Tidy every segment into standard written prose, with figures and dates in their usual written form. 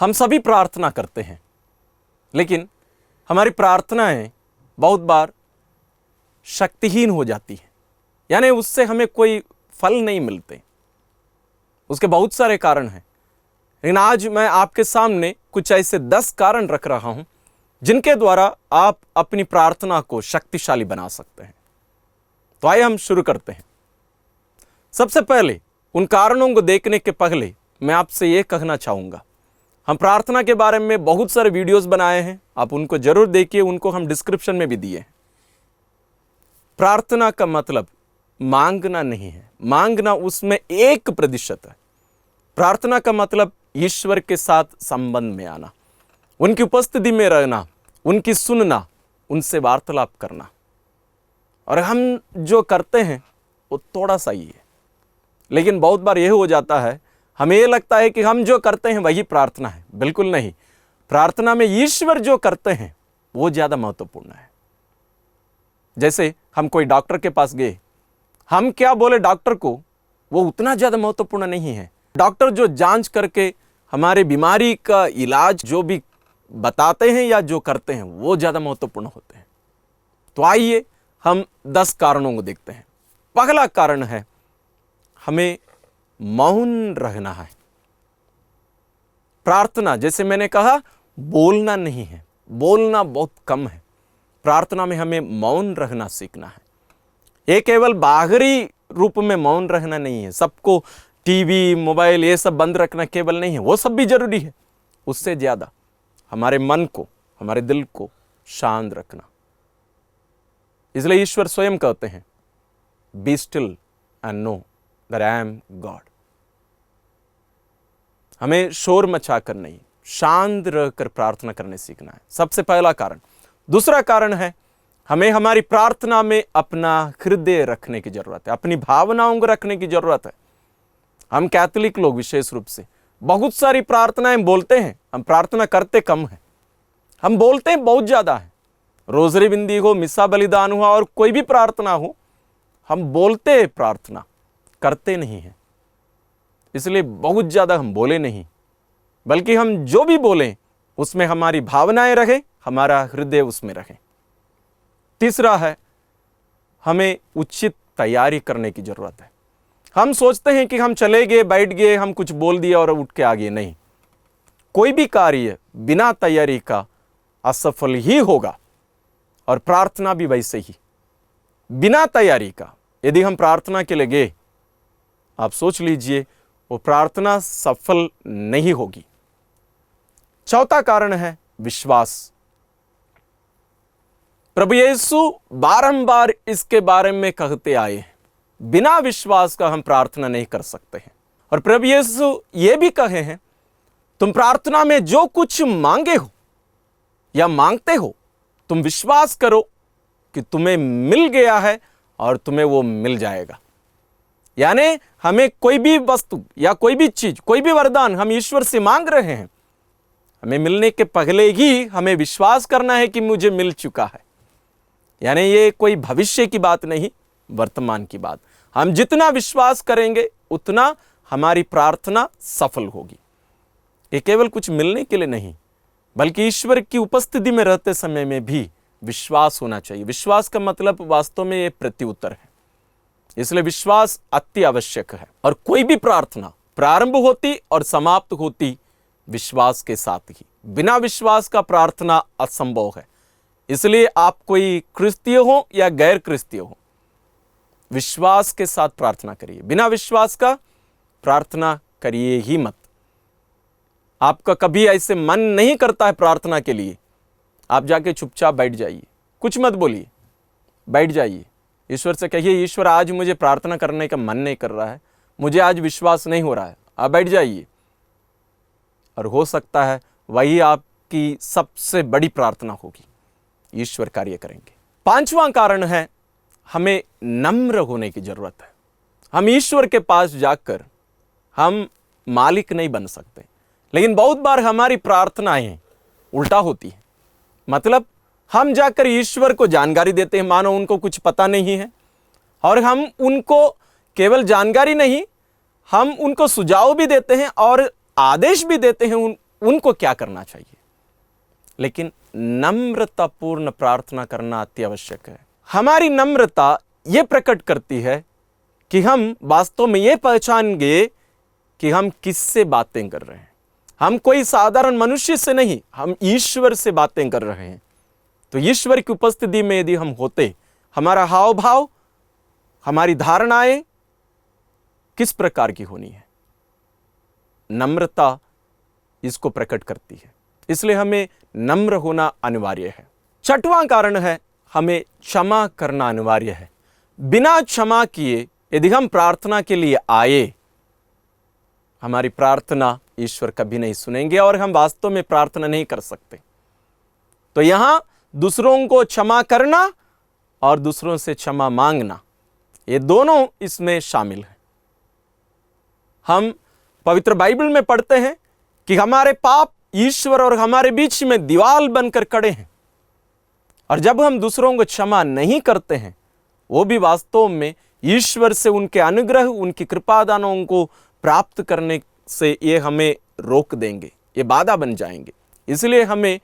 हम सभी प्रार्थना करते हैं, लेकिन हमारी प्रार्थनाएं बहुत बार शक्तिहीन हो जाती हैं, यानी उससे हमें कोई फल नहीं मिलते। उसके बहुत सारे कारण हैं, लेकिन आज मैं आपके सामने कुछ ऐसे 10 कारण रख रहा हूं जिनके द्वारा आप अपनी प्रार्थना को शक्तिशाली बना सकते हैं। तो आइए हम शुरू करते हैं। सबसे पहले उन कारणों को देखने के पहले मैं आपसे यह कहना चाहूंगा, हम प्रार्थना के बारे में बहुत सारे वीडियोस बनाए हैं, आप उनको जरूर देखिए, उनको हम डिस्क्रिप्शन में भी दिए हैं। प्रार्थना का मतलब मांगना नहीं है, मांगना उसमें 1% है। प्रार्थना का मतलब ईश्वर के साथ संबंध में आना, उनकी उपस्थिति में रहना, उनकी सुनना, उनसे वार्तालाप करना। और हम जो करते हैं वो थोड़ा सा ही है, लेकिन बहुत बार यह हो जाता है, हमें यह लगता है कि हम जो करते हैं वही प्रार्थना है। बिल्कुल नहीं, प्रार्थना में ईश्वर जो करते हैं वो ज्यादा महत्वपूर्ण है। जैसे हम कोई डॉक्टर के पास गए, हम क्या बोले डॉक्टर को वो उतना ज्यादा महत्वपूर्ण नहीं है। डॉक्टर जो जांच करके हमारे बीमारी का इलाज जो भी बताते हैं या जो करते हैं वो ज्यादा महत्वपूर्ण होते हैं। तो आइए हम 10 कारणों को देखते हैं। पहला कारण है, हमें मौन रहना है। प्रार्थना, जैसे मैंने कहा, बोलना नहीं है, बोलना बहुत कम है। प्रार्थना में हमें मौन रहना सीखना है। ये केवल बाहरी रूप में मौन रहना नहीं है, सबको टीवी मोबाइल ये सब बंद रखना केवल नहीं है, वो सब भी जरूरी है। उससे ज्यादा हमारे मन को, हमारे दिल को शांत रखना। इसलिए ईश्वर स्वयं कहते हैं, be still and know that I am God. हमें शोर मचाकर नहीं, शांत रहकर प्रार्थना करने सीखना है, सबसे पहला कारण। दूसरा कारण है, हमें हमारी प्रार्थना में अपना हृदय रखने की जरूरत है, अपनी भावनाओं को रखने की जरूरत है। हम कैथोलिक लोग विशेष रूप से बहुत सारी प्रार्थनाएं बोलते हैं, हम प्रार्थना करते कम है। हम बोलते हैं बहुत ज्यादा है, रोजरी बिंदी हो, मिस्सा बलिदान हुआ और कोई भी प्रार्थना हो, हम बोलते हैं, प्रार्थना करते नहीं है। इसलिए बहुत ज्यादा हम बोले नहीं, बल्कि हम जो भी बोलें उसमें हमारी भावनाएं रहे, हमारा हृदय उसमें रहे। तीसरा है, हमें उचित तैयारी करने की जरूरत है। हम सोचते हैं कि हम चले गए, बैठ गए, हम कुछ बोल दिया और उठ के आ गए। नहीं, कोई भी कार्य बिना तैयारी का असफल ही होगा, और प्रार्थना भी वैसे ही बिना तैयारी का यदि हम प्रार्थना के लिए गए, आप सोच लीजिए वो प्रार्थना सफल नहीं होगी। चौथा कारण है विश्वास। प्रभु यीशु बारंबार इसके बारे में कहते आए हैं, बिना विश्वास का हम प्रार्थना नहीं कर सकते हैं। और प्रभु यीशु ये भी कहे हैं, तुम प्रार्थना में जो कुछ मांगे हो या मांगते हो, तुम विश्वास करो कि तुम्हें मिल गया है और तुम्हें वो मिल जाएगा। यानी हमें कोई भी वस्तु या कोई भी चीज, कोई भी वरदान हम ईश्वर से मांग रहे हैं, हमें मिलने के पहले ही हमें विश्वास करना है कि मुझे मिल चुका है। यानी ये कोई भविष्य की बात नहीं, वर्तमान की बात। हम जितना विश्वास करेंगे उतना हमारी प्रार्थना सफल होगी। ये केवल कुछ मिलने के लिए नहीं, बल्कि ईश्वर की उपस्थिति में रहते समय में भी विश्वास होना चाहिए। विश्वास का मतलब वास्तव में ये प्रत्युत्तर है, इसलिए विश्वास अति आवश्यक है। और कोई भी प्रार्थना प्रारंभ होती और समाप्त होती विश्वास के साथ ही। बिना विश्वास का प्रार्थना असंभव है। इसलिए आप कोई क्रिस्तीय हो या गैर क्रिस्तीय हो, विश्वास के साथ प्रार्थना करिए। बिना विश्वास का प्रार्थना करिए ही मत। आपका कभी ऐसे मन नहीं करता है प्रार्थना के लिए, आप जाके चुपचाप बैठ जाइए, कुछ मत बोलिए, बैठ जाइए। ईश्वर से कहिए, ईश्वर आज मुझे प्रार्थना करने का मन नहीं कर रहा है, मुझे आज विश्वास नहीं हो रहा है, आप बैठ जाइए। और हो सकता है वही आपकी सबसे बड़ी प्रार्थना होगी, ईश्वर कार्य करेंगे। पांचवां कारण है, हमें नम्र होने की जरूरत है। हम ईश्वर के पास जाकर हम मालिक नहीं बन सकते, लेकिन बहुत बार हमारी प्रार्थनाएं उल्टा होती है। मतलब हम जाकर ईश्वर को जानकारी देते हैं, मानो उनको कुछ पता नहीं है, और हम उनको केवल जानकारी नहीं, हम उनको सुझाव भी देते हैं और आदेश भी देते हैं उनको क्या करना चाहिए, लेकिन नम्रतापूर्ण प्रार्थना करना अति आवश्यक है। हमारी नम्रता ये प्रकट करती है कि हम वास्तव में ये पहचानेंगे कि हम किससे बातें कर रहे हैं। हम कोई साधारण मनुष्य से नहीं, हम ईश्वर से बातें कर रहे हैं। तो ईश्वर की उपस्थिति में यदि हम होते, हमारा हाव भाव, हमारी धारणाएं किस प्रकार की होनी है, नम्रता इसको प्रकट करती है। इसलिए हमें नम्र होना अनिवार्य है। छठवां कारण है, हमें क्षमा करना अनिवार्य है। बिना क्षमा किए यदि हम प्रार्थना के लिए आए, हमारी प्रार्थना ईश्वर कभी नहीं सुनेंगे और हम वास्तव में प्रार्थना नहीं कर सकते। तो यहां दूसरों को क्षमा करना और दूसरों से क्षमा मांगना, ये दोनों इसमें शामिल है। हम पवित्र बाइबल में पढ़ते हैं कि हमारे पाप ईश्वर और हमारे बीच में दीवार बनकर खड़े हैं, और जब हम दूसरों को क्षमा नहीं करते हैं, वो भी वास्तव में ईश्वर से उनके अनुग्रह, उनकी कृपादानों को प्राप्त करने से ये हमें रोक देंगे, ये बाधा बन जाएंगे। इसलिए हमें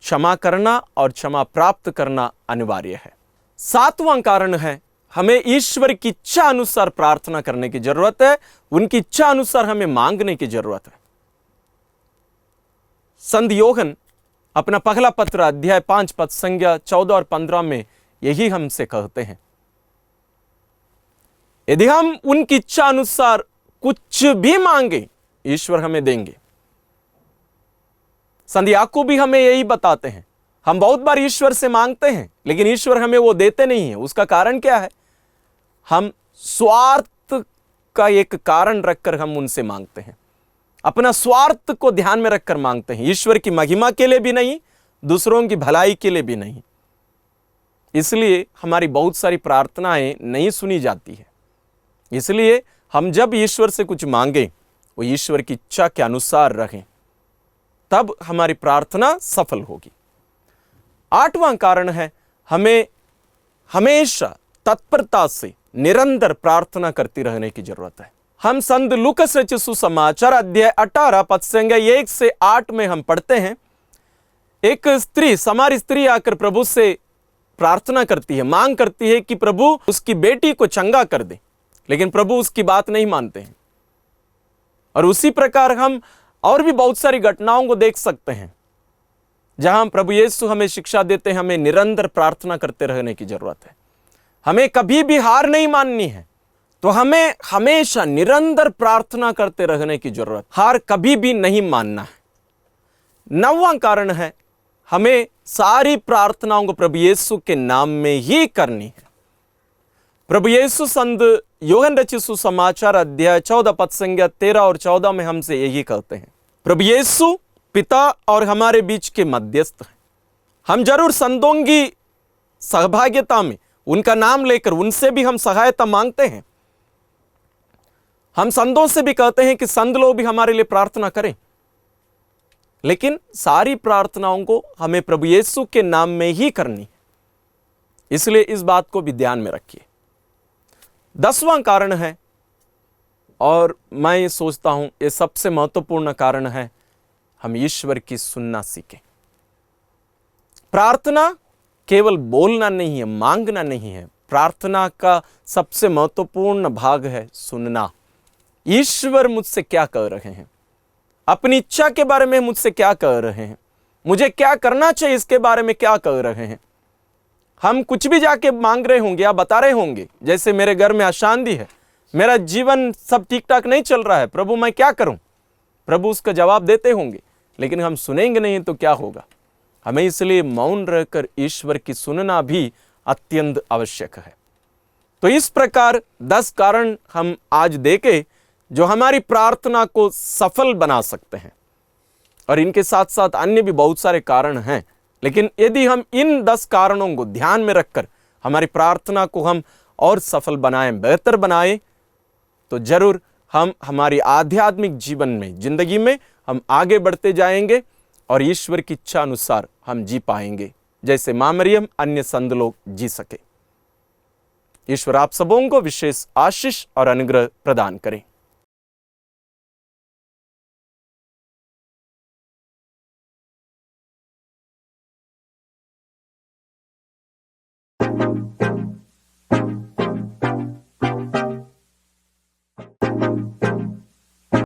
क्षमा करना और क्षमा प्राप्त करना अनिवार्य है। सातवां कारण है, हमें ईश्वर की इच्छा अनुसार प्रार्थना करने की जरूरत है, उनकी इच्छा अनुसार हमें मांगने की जरूरत है। संत योहन अपना पहला पत्र अध्याय 5 पद संज्ञा 14 और 15 में यही हमसे कहते हैं, यदि हम उनकी इच्छा अनुसार कुछ भी मांगे, ईश्वर हमें देंगे। संत याकूब भी हमें यही बताते हैं। हम बहुत बार ईश्वर से मांगते हैं, लेकिन ईश्वर हमें वो देते नहीं है। उसका कारण क्या है? हम स्वार्थ का एक कारण रखकर हम उनसे मांगते हैं, अपना स्वार्थ को ध्यान में रखकर मांगते हैं। ईश्वर की महिमा के लिए भी नहीं, दूसरों की भलाई के लिए भी नहीं। इसलिए हमारी बहुत सारी प्रार्थनाएं नहीं सुनी जाती है। इसलिए हम जब ईश्वर से कुछ मांगे, वो ईश्वर की इच्छा के अनुसार रहें, तब हमारी प्रार्थना सफल होगी। आठवां कारण है, हमें हमेशा तत्परता से निरंतर प्रार्थना करती रहने की जरूरत है। हम संत लूकस रचित सुसमाचार अध्याय 18 पद संज्ञा 1 से 8 में हम पढ़ते हैं, एक स्त्री, समारी स्त्री आकर प्रभु से प्रार्थना करती है, मांग करती है कि प्रभु उसकी बेटी को चंगा कर दे, लेकिन प्रभु उसकी बात नहीं मानते हैं। और उसी प्रकार हम और भी बहुत सारी घटनाओं को देख सकते हैं, जहां प्रभु यीशु हमें शिक्षा देते हैं, हमें निरंतर प्रार्थना करते रहने की जरूरत है। हमें कभी भी हार नहीं माननी है, तो हमें हमेशा निरंतर प्रार्थना करते रहने की जरूरत, हार कभी भी नहीं मानना है। नौवां कारण है, हमें सारी प्रार्थनाओं को प्रभु यीशु के नाम में ही करनी है। प्रभु यीशु संत योहन रचित सुसमाचार अध्याय 14 पद संज्ञा 13 और 14 में हमसे यही कहते हैं, प्रभु यीशु पिता और हमारे बीच के मध्यस्थ हैं। हम जरूर संतों की सहभागिता में उनका नाम लेकर उनसे भी हम सहायता मांगते हैं। हम संतों से भी कहते हैं कि संत लोग भी हमारे लिए प्रार्थना करें, लेकिन सारी प्रार्थनाओं को हमें प्रभु यीशु के नाम में ही करनी है। इसलिए इस बात को भी ध्यान में रखिए। 10वां कारण है, और मैं ये सोचता हूं ये सबसे महत्वपूर्ण कारण है, हम ईश्वर की सुनना सीखें। प्रार्थना केवल बोलना नहीं है, मांगना नहीं है। प्रार्थना का सबसे महत्वपूर्ण भाग है सुनना। ईश्वर मुझसे क्या कह रहे हैं, अपनी इच्छा के बारे में मुझसे क्या कह रहे हैं, मुझे क्या करना चाहिए इसके बारे में क्या कह रहे हैं। हम कुछ भी जाके मांग रहे होंगे या बता रहे होंगे, जैसे मेरे घर में अशांति है, मेरा जीवन सब ठीक ठाक नहीं चल रहा है, प्रभु मैं क्या करूं। प्रभु उसका जवाब देते होंगे, लेकिन हम सुनेंगे नहीं तो क्या होगा। हमें इसलिए मौन रहकर ईश्वर की सुनना भी अत्यंत आवश्यक है। तो इस प्रकार 10 कारण हम आज देखे जो हमारी प्रार्थना को सफल बना सकते हैं, और इनके साथ साथ अन्य भी बहुत सारे कारण हैं। लेकिन यदि हम इन 10 कारणों को ध्यान में रखकर हमारी प्रार्थना को हम और सफल बनाएं, बेहतर बनाएं, तो जरूर हम हमारी आध्यात्मिक जीवन में, जिंदगी में हम आगे बढ़ते जाएंगे और ईश्वर की इच्छा अनुसार हम जी पाएंगे, जैसे मां मरियम अन्य संत लोग जी सके। ईश्वर आप सबों को विशेष आशीष और अनुग्रह प्रदान करें। हैं।